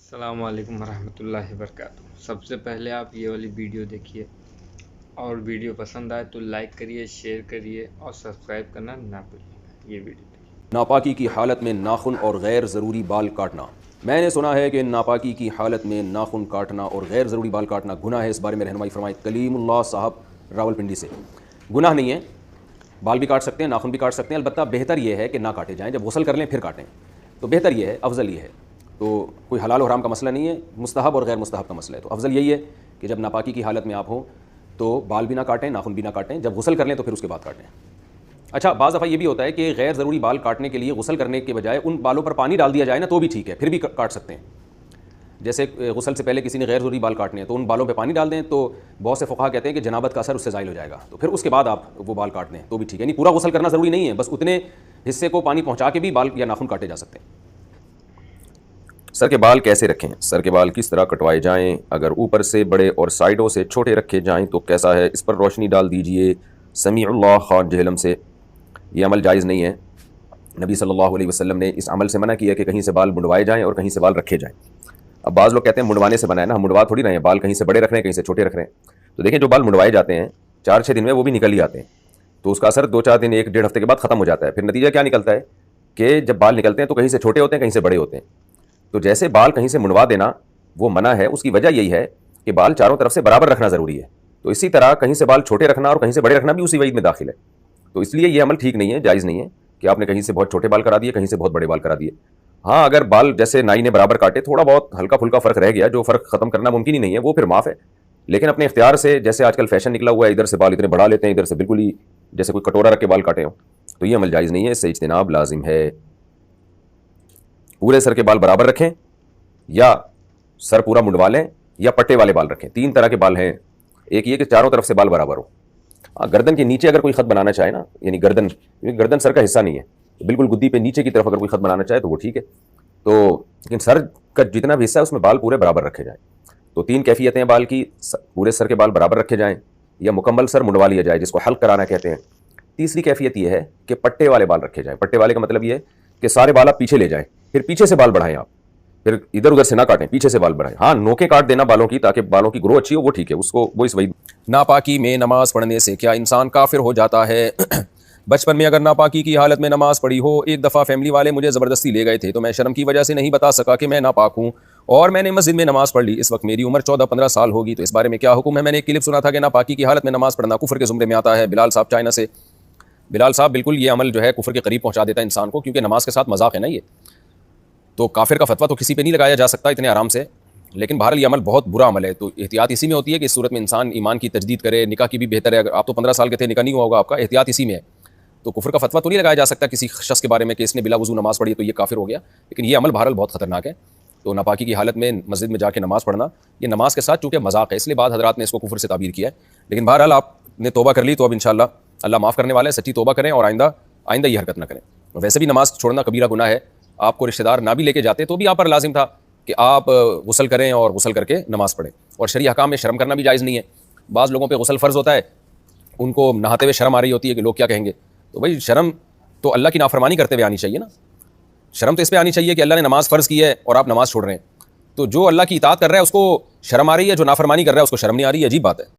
السلام علیکم ورحمۃ اللہ وبرکاتہ۔ سب سے پہلے آپ یہ والی ویڈیو دیکھیے اور ویڈیو پسند آئے تو لائک کریے، شیئر کریے اور سبسکرائب کرنا نہ بھولیے۔ یہ ویڈیو دیکھیے۔ ناپاکی کی حالت میں ناخن اور غیر ضروری بال کاٹنا۔ میں نے سنا ہے کہ ناپاکی کی حالت میں ناخن کاٹنا اور غیر ضروری بال کاٹنا گناہ ہے۔ اس بارے میں رہنمائی فرمائے کلیم اللہ صاحب راولپنڈی سے۔ گناہ نہیں ہے، بال بھی کاٹ سکتے ہیں، ناخن بھی کاٹ سکتے ہیں، البتہ بہتر یہ ہے کہ نہ کاٹے جائیں، جب غسل کر لیں پھر کاٹیں تو بہتر یہ ہے، افضل یہ ہے۔ تو کوئی حلال و حرام کا مسئلہ نہیں ہے، مستحب اور غیر مستحب کا مسئلہ ہے۔ تو افضل یہی ہے کہ جب ناپاکی کی حالت میں آپ ہوں تو بال بھی نہ کاٹیں، ناخن بھی نہ کاٹیں، جب غسل کر لیں تو پھر اس کے بعد کاٹیں۔ اچھا، بعض دفعہ یہ بھی ہوتا ہے کہ غیر ضروری بال کاٹنے کے لیے غسل کرنے کے بجائے ان بالوں پر پانی ڈال دیا جائے نا تو بھی ٹھیک ہے، پھر بھی کاٹ سکتے ہیں۔ جیسے غسل سے پہلے کسی نے غیر ضروری بال کاٹنے ہیں تو ان بالوں پہ پانی ڈال دیں، تو بہت سے فقہا کہتے ہیں کہ جنابت کا اثر اس سے زائل ہو جائے گا، تو پھر اس کے بعد آپ وہ بال کاٹ دیں تو بھی ٹھیک ہے۔ یعنی پورا غسل کرنا ضروری نہیں ہے، بس اتنے حصے کو پانی پہنچا کے بھی بال یا ناخن کاٹے جا سکتے ہیں۔ سر کے بال کیسے رکھیں؟ سر کے بال کس طرح کٹوائے جائیں؟ اگر اوپر سے بڑے اور سائڈوں سے چھوٹے رکھے جائیں تو کیسا ہے؟ اس پر روشنی ڈال دیجئے۔ سمیع اللہ خان جہلم سے۔ یہ عمل جائز نہیں ہے۔ نبی صلی اللہ علیہ وسلم نے اس عمل سے منع کیا کہ کہیں سے بال منڈوائے جائیں اور کہیں سے بال رکھے جائیں۔ اب بعض لوگ کہتے ہیں منڈوانے سے منع ہے نا، ہم منڈوا تھوڑی رہے ہیں، بال کہیں سے بڑے رکھ رہے ہیں کہیں سے چھوٹے رکھ رہے ہیں۔ تو دیکھیں جو بال منڈوائے جاتے ہیں 4-6 دن میں وہ بھی نکل ہی آتے ہیں، تو اس کا اثر 2-4 دن 1-1.5 ہفتے کے بعد ختم ہو جاتا ہے۔ پھر نتیجہ کیا نکلتا ہے کہ جب بال نکلتے ہیں تو کہیں سے چھوٹے ہوتے ہیں کہیں سے بڑے ہوتے ہیں۔ تو جیسے بال کہیں سے منڈوا دینا وہ منع ہے، اس کی وجہ یہی ہے کہ بال چاروں طرف سے برابر رکھنا ضروری ہے، تو اسی طرح کہیں سے بال چھوٹے رکھنا اور کہیں سے بڑے رکھنا بھی اسی وعید میں داخل ہے۔ تو اس لیے یہ عمل ٹھیک نہیں ہے، جائز نہیں ہے کہ آپ نے کہیں سے بہت چھوٹے بال کرا دیے کہیں سے بہت بڑے بال کرا دیے۔ ہاں، اگر بال جیسے نائی نے برابر کاٹے، تھوڑا بہت ہلکا پھلکا فرق رہ گیا جو فرق ختم کرنا ممکن ہی نہیں ہے، وہ پھر معاف ہے، لیکن اپنے اختیار سے، جیسے آج کل فیشن نکلا ہوا ہے ادھر سے بال اتنے بڑھا لیتے ہیں، ادھر سے بالکل ہی جیسے کوئی کٹورا رکھ کے بال کاٹے ہوں، تو یہ عمل جائز نہیں ہے، اس سے اجتناب لازم ہے۔ پورے سر کے بال برابر رکھیں یا سر پورا منڈوا لیں یا پٹے والے بال رکھیں۔ 3 طرح کے بال ہیں، ایک یہ کہ چاروں طرف سے بال برابر ہو۔ گردن کے نیچے اگر کوئی خط بنانا چاہے نا، یعنی گردن سر کا حصہ نہیں ہے، بالکل گدی پہ نیچے کی طرف اگر کوئی خط بنانا چاہے تو وہ ٹھیک ہے، تو لیکن سر کا جتنا بھی حصہ ہے اس میں بال پورے برابر رکھے جائیں۔ تو 3 کیفیتیں ہیں بال کی، پورے سر کے بال برابر رکھے جائیں یا مکمل سر منڈوا لیا جائے جس کو حلق کرانا کہتے ہیں۔ تیسری کیفیت یہ ہے کہ پٹے والے بال رکھے جائیں۔ پٹے والے کا مطلب یہ ہے کہ سارے بال آپ پیچھے لے جائیں، پھر پیچھے سے بال بڑھائیں، آپ پھر ادھر ادھر سے نہ کاٹیں، پیچھے سے بال بڑھائیں۔ ہاں، نوکیں کاٹ دینا بالوں کی تاکہ بالوں کی گرو اچھی ہو، وہ ٹھیک ہے، اس کو وہ اس وعید۔ ناپاکی میں نماز پڑھنے سے کیا انسان کافر ہو جاتا ہے؟ بچپن میں اگر ناپاکی کی حالت میں نماز پڑھی ہو، ایک دفعہ فیملی والے مجھے زبردستی لے گئے تھے تو میں شرم کی وجہ سے نہیں بتا سکا کہ میں ناپاک ہوں اور میں نے مسجد میں نماز پڑھ لی۔ اس وقت میری عمر 14-15 سال ہوگی، تو اس بارے میں کیا حکم ہے؟ میں نے ایک کلپ سنا تھا کہ ناپاکی کی حالت میں نماز پڑھنا کفر کے زمرے میں آتا ہے۔ بلال صاحب چائنا سے۔ بلال صاحب، بالکل یہ عمل جو ہے کفر کے قریب پہنچا دیتا ہے انسان کو، کیونکہ نماز کے ساتھ مذاق ہے نا یہ، تو کافر کا فتویٰ تو کسی پہ نہیں لگایا جا سکتا اتنے آرام سے، لیکن بہرحال یہ عمل بہت برا عمل ہے۔ تو احتیاط اسی میں ہوتی ہے کہ اس صورت میں انسان ایمان کی تجدید کرے، نکاح کی بھی بہتر ہے۔ اگر آپ تو 15 سال کے تھے، نکاح نہیں ہوا ہوگا آپ کا، احتیاط اسی میں ہے۔ تو کفر کا فتویٰ تو نہیں لگایا جا سکتا کسی شخص کے بارے میں کہ اس نے بلا وضو نماز پڑھی تو یہ کافر ہو گیا، لیکن یہ عمل بہرحال بہت خطرناک ہے۔ تو ناپاکی کی حالت میں مسجد میں جا کے نماز پڑھنا یہ نماز کے ساتھ چونکہ مذاق ہے، اس لیے بعض حضرات نے اس کو کفر سے تعبیر کیا ہے، لیکن بہرحال آپ نے توبہ کر لی تو اب انشاءاللہ اللہ معاف کرنے والا ہے۔ سچی توبہ کریں اور آئندہ یہ حرکت نہ کریں۔ ویسے بھی نماز چھوڑنا کبیرہ گناہ ہے، آپ کو رشتہ دار نہ بھی لے کے جاتے تو بھی آپ پر لازم تھا کہ آپ غسل کریں اور غسل کر کے نماز پڑھیں، اور شرعی احکام میں شرم کرنا بھی جائز نہیں ہے۔ بعض لوگوں پہ غسل فرض ہوتا ہے، ان کو نہاتے ہوئے شرم آ رہی ہوتی ہے کہ لوگ کیا کہیں گے، تو بھائی شرم تو اللہ کی نافرمانی کرتے ہوئے آنی چاہیے نا، شرم تو اس پہ آنی چاہیے کہ اللہ نے نماز فرض کی ہے اور آپ نماز چھوڑ رہے ہیں، تو جو اللہ کی اطاعت کر رہا ہے اس کو شرم آ رہی ہے، جو نافرمانی کر رہا ہے اس کو شرم نہیں آ رہی ہے، عجیب بات ہے۔